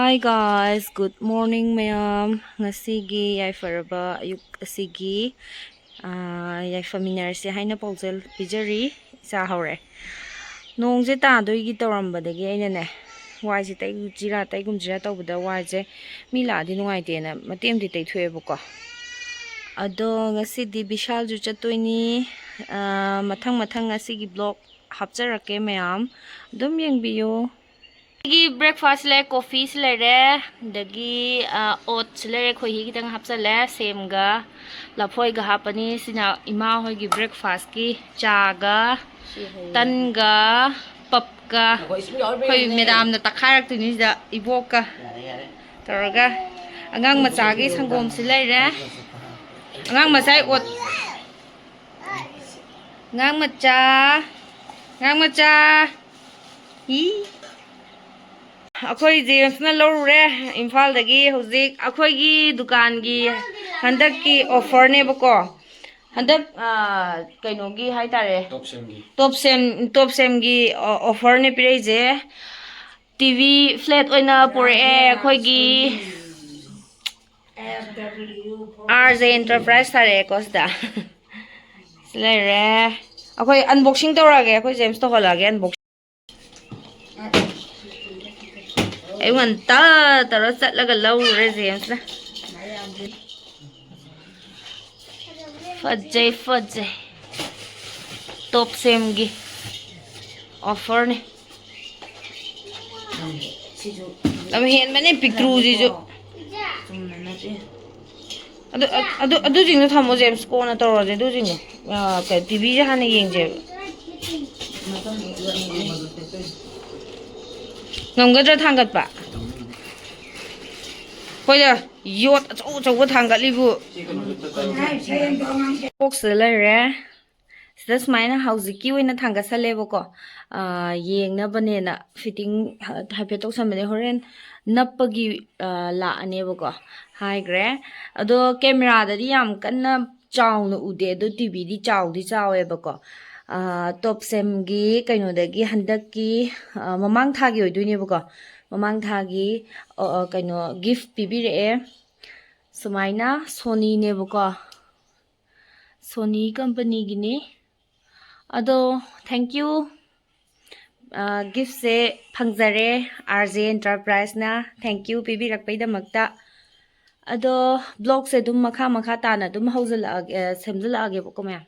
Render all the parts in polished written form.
Hi guys, good morning mayam. Ngasigi yaifaraba ayuk asigi yaifaminarse haina paujal pijari isa haure. Nongje tadoigi tawrambadagi ainane waise tai jira tai gumjira tawbada waise mila di nungaitena matemdi taithuebako. Ado ngasidi Vishal ju chatoini mathang ngasigi blog hapcharake mayam dum yengbiyo. Breakfast le coffee le dagi oats le khoi kitang hapsale semga laphoi ga hapani sina ima hoi gi breakfast ki cha ga tan ga pap ga khoi madam na takharak tuni da ibok ka taraga angang macha gi sangom silere angang machai ot ngang macha hi Akhoi James na yaurure Imphal dagi hojik akhoi gi dukan gi handak ki offer ne bako handak kaino gi haitare top sem gi offer ne pireje TV flat oina pore akhoi gi RJ Enterprise tare kosta slere akhoi unboxing tawrage akhoi James to holage unboxing I want taro chatlaga yaurure James na fajay top sem gi offer ne lam hen mane picture ji jo adu jing na thamo James ko na taro je du jing ka TV ja hane yeng je ngamgadra thangat pa hoya yot achu thangat libu box lere sida smaina hauziki oina thangat salebo ko yengna banena fitting hapetok samene horen nappagi la anebo ko hai gre ado camera dadi yam kanna chawna ude do TV di chawe ko top sem gi kaino dagi handaki mamang thagi oiduni bako mamang thagi kaino gift pibire sumaina Sony ne bako Sony company gini ado thank you gift se phangjare RJ Enterprise na thank you pibirakpai damakta ado blog se dum makha tana dum haujala semjala age bako mya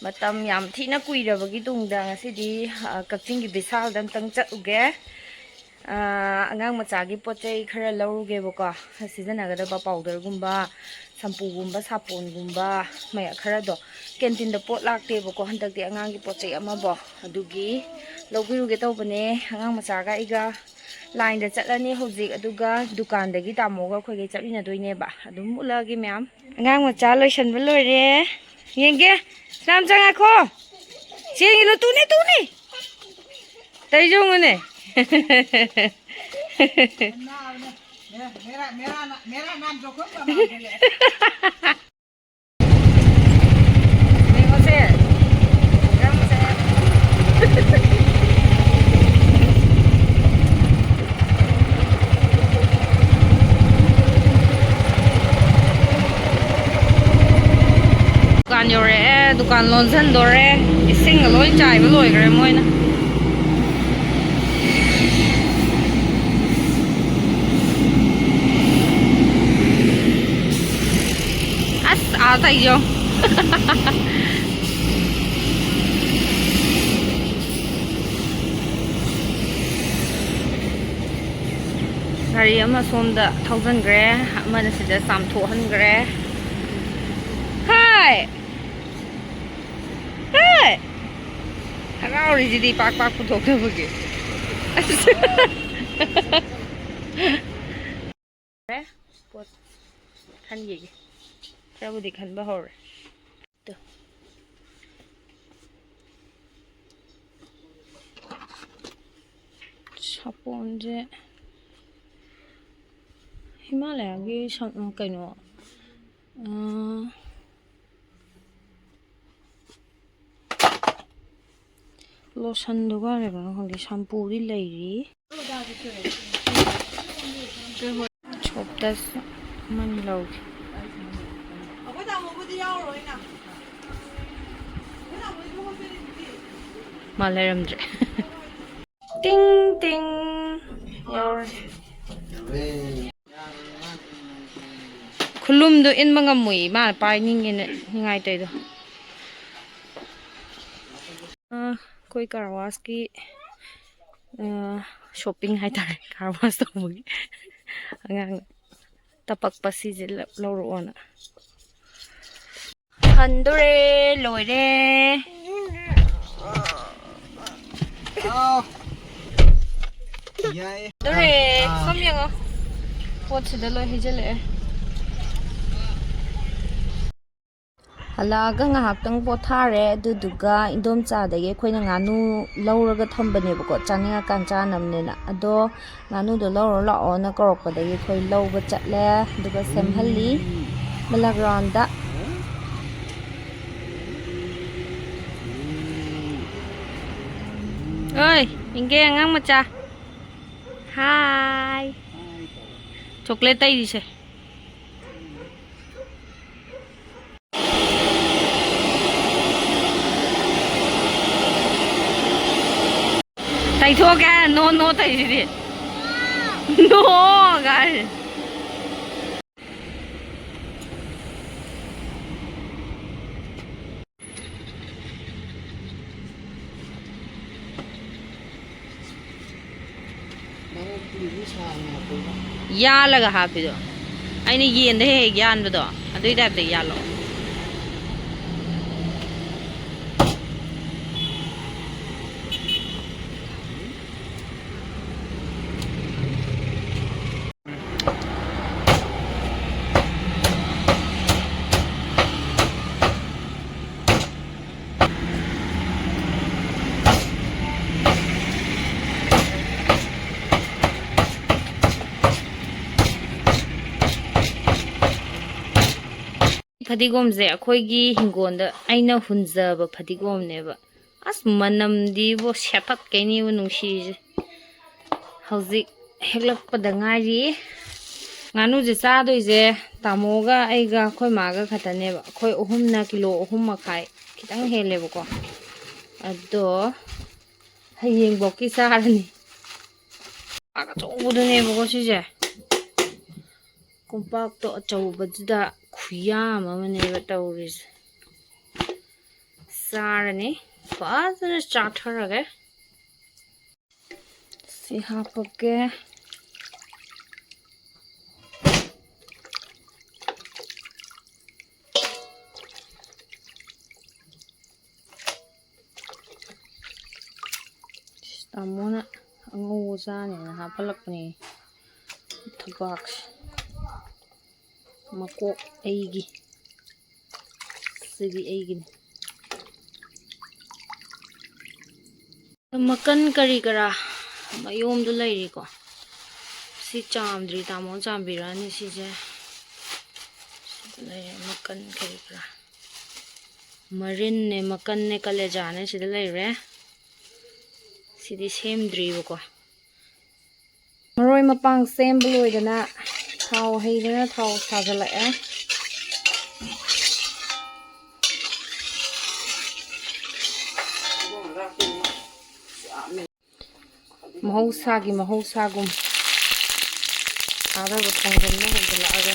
matam yam thina kuirabagi tungda ngasidi Kakching Vishal dam tang chatuge angang machagi pochai khara lauruge bako sijanagada powder gumba shampoo gumba sapon gumba maya khara do canteen da pot lakte bako handakti angang gi pochai ama bo adugi logiruge tawbane angang machaga iga line da chatlani hojik aduga dukan dagi tamoga khoige chatlina doine ba adum ulagi ma'am angang macha loisan loire yenge Nam changa kho ching lo tuni tai jong ne मेरा नाम जो खुद dukan yaure dukan lonsan dore ising loi chai ba loi gre moi na as a tai jo gari ama sonda 1000 gre amana sida sam thohan gre Hi! How did you pack put over again? What can you? Travel the can behore. Shop on the Himalaya, give something kind of. lotion duga re shampoo di leiri ꯁꯣꯞꯇ ꯃꯟ ꯂꯧꯒꯦ ꯃꯥ ꯂꯩꯔꯝꯗ꯭ꯔꯦ ꯇꯤꯡ ꯇꯤꯡ ꯌꯥꯎꯔꯦ ꯈꯨꯜꯂꯨꯝꯗꯣ ꯏꯟꯕ ꯉꯝꯃꯣꯏ ꯃꯥꯅ ꯄꯥꯏꯅꯤꯡꯉꯦꯅ ꯅꯤꯡꯉꯥꯏꯇꯣꯏꯗꯣ ꯑꯩꯈꯣꯏ ꯀꯥꯔꯋꯥꯁꯀꯤ shopping ꯍꯥꯏꯇꯥꯔꯦ ꯀꯥꯔꯋꯥꯁ ꯇꯧꯕꯒꯤ ꯑꯉꯥꯡ ꯇꯄꯛꯄ ꯁꯤꯁꯦ ꯂꯧꯔꯛꯑꯣꯅ ꯍꯟꯗꯣꯔꯦ ꯂꯣꯏꯔꯦ ꯗꯣꯔꯦ ꯁꯣꯝ ꯌꯦꯡꯉꯣ ꯄꯣꯠꯁꯤꯗ ꯂꯣꯏ ꯍꯩꯖꯤꯜꯂꯛꯑꯦ ꯍꯜꯂꯛꯑꯒ ꯉꯥꯏꯍꯥꯛꯇꯪ ꯄꯣꯊꯥꯔꯦ ꯑꯗꯨꯗꯨꯒ ꯏꯟꯗꯣꯝꯆꯥꯗꯒꯤ ꯑꯩꯈꯣꯏꯅ ꯉꯥꯅꯨ ꯂꯧꯔꯒ ꯊꯝꯕꯅꯦꯕꯀꯣ ꯆꯥꯅꯤꯡꯉꯀꯥꯟ ꯆꯥꯅꯕꯅꯤꯅ ꯑꯗꯣ ꯉꯥꯅꯨꯗꯣ ꯂꯧꯔꯣ ꯂꯥꯛꯑꯣꯅ ꯀꯧꯔꯛꯄꯗꯒꯤ ꯑꯩꯈꯣꯏ ꯂꯧꯕ ꯆꯠꯂꯦ ꯑꯗꯨꯒ ꯁꯦꯝꯍꯜꯂꯤ ꯃꯂꯥꯒ꯭ꯔꯥꯎꯟꯗ ꯑꯣꯏ ꯏꯪꯒꯦ ꯑꯉꯥꯡ ꯃꯆꯥ ꯍꯥꯏ ꯆꯣꯀ꯭ꯂꯦꯠ ꯇꯩꯔꯤꯁꯦ ꯇꯩꯊꯣꯛꯀꯦ ꯅꯣ ꯅꯣ ꯇꯩꯁꯤꯗꯤ ꯅꯣ ꯒꯥꯏ ꯌꯥꯜꯂꯒ ꯍꯥꯞꯄꯤꯗꯣ ꯑꯩꯅ ꯌꯦꯟꯗ ꯍꯦꯛ ꯍꯦꯛ ꯌꯥꯟꯕꯗꯣ ꯑꯗꯨꯏ ꯇꯥꯏꯞꯇ ꯌꯥꯜꯂꯣ ꯐꯗꯤꯒꯣꯝꯁꯦ ꯑꯩꯈꯣꯏꯒꯤ ꯍꯤꯡꯒꯣꯜꯗ ꯑꯩꯅ ꯍꯨꯟꯖꯕ ꯐꯗꯤꯒꯣꯝꯅꯦꯕ ꯑꯁ ꯃꯅꯝꯗꯤꯕꯣ ꯁꯦꯠꯇꯠꯀꯩꯅꯦꯕ ꯅꯨꯡꯁꯤꯔꯤꯁꯦ ꯍꯧꯖꯤꯛ ꯍꯦꯛꯂꯛꯄꯗ ꯉꯥꯏꯔꯤ ꯉꯥꯅꯨꯁꯦ ꯆꯥꯗꯣꯏꯁꯦ ꯇꯥꯃꯣꯒ ꯑꯩꯒ ꯑꯩꯈꯣꯏ ꯃꯥꯒ ꯈꯛꯇꯅꯦꯕ ꯑꯩꯈꯣꯏ ꯑꯍꯨꯝꯅ ꯀꯤꯂꯣ 3.5 ꯈꯤꯇꯪ ꯍꯦꯜꯂꯦꯕꯀꯣ ꯑꯗꯣ ꯍꯌꯦꯡꯐꯧꯀꯤ ꯆꯥꯔꯅꯤ ꯑꯆꯧꯕꯗꯨꯅꯦꯕꯀꯣ ꯁꯤꯁꯦ ꯀꯣꯝꯄꯥꯛꯇꯣ ꯑꯆꯧꯕꯗꯨꯗ ꯈꯨꯌꯥꯝ ꯑꯃꯅꯦꯕ ꯇꯧꯔꯤꯁꯦ ꯆꯥꯔꯅꯤ ꯐꯖꯅ ꯆꯥꯊꯔꯒꯦ ꯁꯤ ꯍꯥꯞꯄꯛꯀꯦ ꯇꯥꯃꯣꯅ ꯑꯉꯧꯕ ꯆꯥꯅꯦꯅ ꯍꯥꯞꯄꯠꯂꯛꯄꯅꯦ ꯊꯕꯥꯛꯁꯦ ꯃꯀꯣꯛ ꯑꯩꯒꯤ ꯁꯤꯗꯤ ꯑꯩꯒꯤꯅꯤ ꯃꯀꯟ ꯀꯔꯤ ꯀꯔꯥ ꯃꯌꯣꯝꯗꯣ ꯂꯩꯔꯤꯀꯣ ꯁꯤ ꯆꯥꯝꯗ꯭ꯔꯤ ꯇꯥꯃꯣ ꯆꯥꯝꯕꯤꯔꯛꯑꯅꯤ ꯁꯤꯁꯦ ꯁꯤꯗ ꯂꯩꯔꯦ ꯃꯀꯟ ꯀꯔꯤ ꯀꯔꯥ ꯃꯔꯤꯟꯅꯦ ꯃꯀꯟꯅꯦ ꯀꯂꯦꯖꯥꯅꯦ ꯁꯤꯗ ꯂꯩꯔꯦ ꯁꯤꯗꯤ ꯁꯦꯝꯗ꯭ꯔꯤꯕꯀꯣ ꯃꯔꯣꯏ ꯃꯄꯥꯡ ꯁꯦꯝꯕ ꯂꯣꯏꯗꯅ ꯊꯥꯎ ꯍꯩꯗꯅ ꯊꯥꯎ ꯁꯥꯒꯠꯂꯛꯑꯦ ꯃꯍꯧꯁꯥꯒꯨꯝ ꯑꯥꯔꯒ ꯊꯣꯡꯖꯟꯕ ꯍꯧꯖꯤꯜꯂꯛꯑꯒ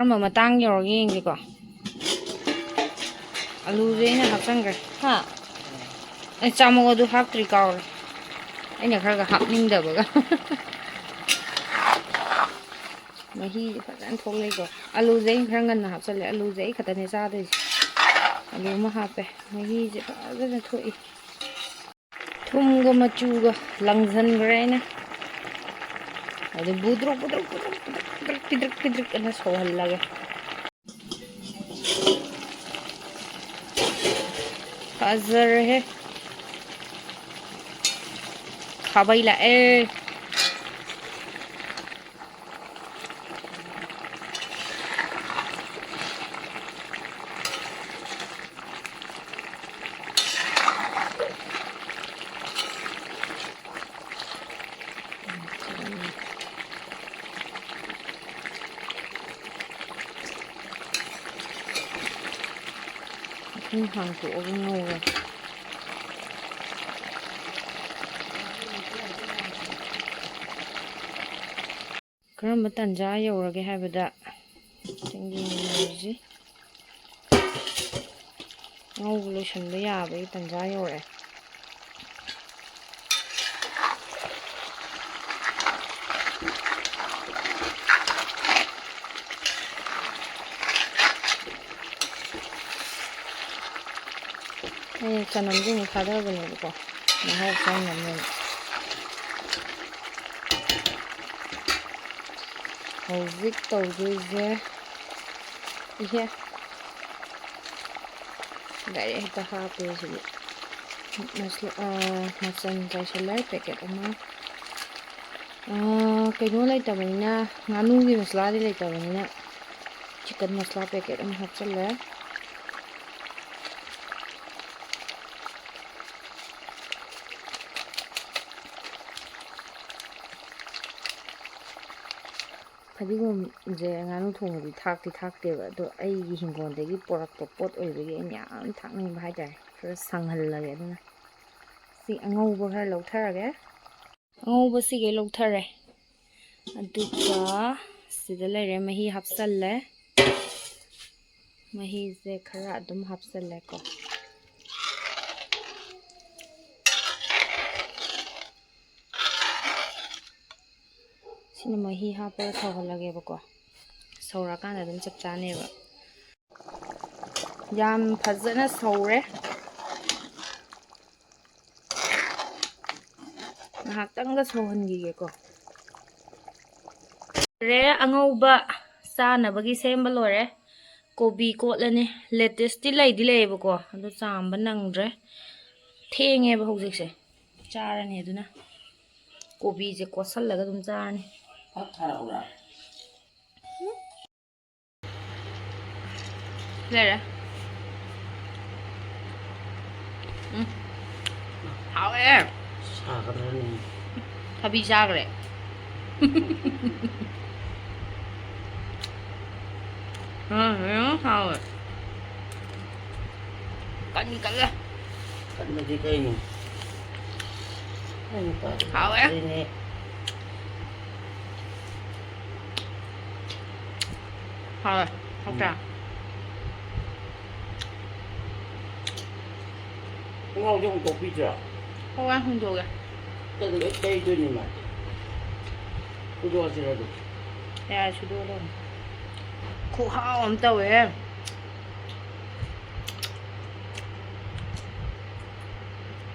ꯑꯃ ꯃꯇꯥꯡ ꯌꯧꯔꯒ ꯌꯦꯡꯒꯦꯀꯣ ꯑꯂꯨꯁꯦ ꯑꯩꯅ ꯍꯥꯞꯆꯟꯈ꯭ꯔꯦ ꯍꯥ ꯑꯩ ꯆꯥꯃꯛ ꯑꯗꯨ ꯍꯥꯞꯇ꯭ꯔꯤ ꯀꯥꯎꯔꯦ ꯑꯩꯅ ꯈꯔꯒ ꯍꯥꯞꯅꯤꯡꯗꯕꯒ ꯃꯍꯤꯁꯦ ꯐꯖꯅ ꯊꯣꯛꯂꯛꯏꯀꯣ ꯑꯂꯨꯁꯦ ꯑꯩꯅ ꯈꯔ ꯉꯟꯅ ꯍꯥꯞꯆꯜꯂꯦ ꯑꯂꯨꯁꯦ ꯑꯩ ꯈꯛꯇꯅꯦ ꯆꯥꯗꯣꯏꯁꯦ ꯑꯂꯨ ꯑꯃ ꯍꯥꯞꯄꯦ ꯃꯍꯤꯁꯦ ꯐꯖꯅ ꯊꯣꯛꯏ ꯊꯨꯝꯒ ꯃꯆꯨꯒ ꯂꯪꯁꯤꯟꯈ꯭ꯔꯦ ꯑꯩꯅ ꯑꯗꯨ ꯕꯨꯗ꯭ꯔꯨꯛ ꯕꯨꯗ꯭ꯔꯨꯛ ꯕꯨꯗ꯭ꯔꯨꯛ ꯕꯨꯗ꯭ꯔꯨꯛ ꯄꯤꯗ꯭ꯔꯛ ꯄꯤꯗ꯭ꯔꯛ ꯑꯅ ꯁꯧꯍꯜꯂꯒꯦ ꯐꯖꯔꯦꯍꯦ ꯈꯥꯕꯩ ꯂꯥꯛꯑꯦ ꯍꯥꯡꯇꯣꯛꯑꯒ ꯉꯧꯔꯦ ꯀꯔꯝꯕ ꯇꯥꯟꯖꯥ ꯌꯧꯔꯒꯦ ꯍꯥꯏꯕꯗ ꯆꯦꯡꯒꯤ ꯉꯧꯕ ꯂꯣꯏꯁꯤꯟꯕ ꯌꯥꯕꯒꯤ ꯇꯥꯟꯖꯥ ꯌꯧꯔꯛꯑꯦ ꯑꯩꯅ ꯆꯅꯝꯁꯦ ꯑꯃꯨꯛ ꯊꯥꯗꯕꯅꯦꯕꯀꯣ ꯃꯍꯥꯎ ꯆꯪꯅꯕꯅꯦꯕ ꯍꯧꯖꯤꯛ ꯇꯧꯗꯣꯏꯁꯦ ꯏꯍꯦ ꯗꯥꯏꯔꯦꯛ ꯍꯦꯛꯇ ꯍꯥꯞꯄꯦ ꯁꯤꯗꯤ ꯃꯆꯜ ꯆꯥꯏꯁꯤꯜꯂꯦ ꯄꯦꯀꯦꯠ ꯑꯃ ꯀꯩꯅꯣ ꯂꯩꯇꯕꯅꯤꯅ ꯉꯥꯅꯨꯒꯤ ꯃꯁꯂꯥꯗꯤ ꯂꯩꯇꯕꯅꯤꯅ ꯆꯤꯀꯟ ꯃꯁꯂꯥ ꯄꯦꯀꯦꯠ ꯑꯃ ꯍꯥꯞꯆꯤꯜꯂꯦ ꯐꯗꯤꯒꯣꯝꯁꯦ ꯉꯥꯅꯨ ꯊꯣꯡꯕꯗꯤ ꯊꯥꯛꯇꯦꯕ ꯑꯗꯣ ꯑꯩꯒꯤ ꯍꯤꯡꯒꯣꯜꯗꯒꯤ ꯄꯣꯔꯛꯄ ꯄꯣꯠ ꯑꯣꯏꯕꯒꯤ ꯑꯩꯅ ꯌꯥꯝ ꯊꯥꯛꯅꯤꯡꯕ ꯍꯥꯏꯇꯥꯔꯦ ꯈꯔ ꯁꯪꯍꯜꯂꯒꯦ ꯑꯗꯨꯅ ꯁꯤ ꯑꯉꯧꯕ ꯈꯔ ꯂꯧꯊꯔꯒꯦ ꯑꯉꯧꯕꯁꯤꯒꯩ ꯂꯧꯊꯔꯦ ꯑꯗꯨꯒ ꯁꯤꯗ ꯂꯩꯔꯦ ꯃꯍꯤ ꯍꯥꯞꯆꯜꯂꯦ ꯃꯍꯤꯁꯦ ꯈꯔ ꯑꯗꯨꯝ ꯍꯥꯞꯆꯜꯂꯦꯀꯣ ꯁꯤꯅ ꯃꯍꯤ ꯍꯥꯞꯄꯒ ꯁꯧꯍꯜꯂꯒꯦꯕꯀꯣ ꯁꯧꯔꯛꯑꯀꯥꯟꯗ ꯑꯗꯨꯝ ꯆꯞ ꯆꯥꯅꯦꯕ ꯌꯥꯝ ꯐꯖꯅ ꯁꯧꯔꯦ ꯉꯥꯏꯍꯥꯛꯇꯪꯒ ꯁꯧꯍꯟꯈꯤꯒꯦꯀꯣ ꯑꯉꯧꯕ ꯆꯥꯅꯕꯒꯤ ꯁꯦꯝꯕ ꯂꯣꯏꯔꯦ ꯀꯣꯕꯤ ꯀꯣꯠꯂꯅꯤ ꯂꯦꯇꯦꯁꯇꯤ ꯂꯩꯗꯤ ꯂꯩꯌꯦꯕꯀꯣ ꯑꯗꯨ ꯆꯥꯝꯕ ꯅꯪꯗ꯭ꯔꯦ ꯊꯦꯡꯉꯦꯕ ꯍꯧꯖꯤꯛꯁꯦ ꯆꯥꯔꯅꯤ ꯑꯗꯨꯅ ꯀꯣꯕꯤꯁꯦ ꯀꯣꯠꯁꯜꯂꯒ ꯑꯗꯨꯝ ꯆꯥꯔꯅꯤ ꯂꯩꯔꯦ ꯍꯥꯎꯋꯦ ꯊꯕꯤ ꯆꯥꯈ꯭ꯔꯦ ꯍꯥꯎꯋꯦ ꯀꯟꯗꯤ ꯀꯜꯂꯦ ꯀꯟꯕꯗꯤ ꯀꯩꯅꯣ ꯍꯥꯎꯋꯦ ꯍꯥꯎꯋꯦ ꯍꯥꯎꯇ꯭ꯔꯥ ꯉꯥꯎꯁꯦ ꯍꯣꯡꯇꯣꯛꯄꯤꯗ꯭ꯔꯥ ꯍꯋꯥꯏ ꯍꯨꯟꯗꯣꯛꯑꯒꯦ ꯀꯩꯅꯣ ꯂꯣꯏ ꯇꯩꯗꯣꯏꯅꯤ ꯃꯥꯗꯤ ꯁꯨꯗꯣꯛꯑꯁꯤꯔ ꯑꯗꯨꯝ ꯌꯥꯔꯦ ꯁꯨꯗꯣꯛꯑꯗꯧꯅꯤ ꯈꯨꯍꯥꯎ ꯑꯃ ꯇꯧꯋꯦ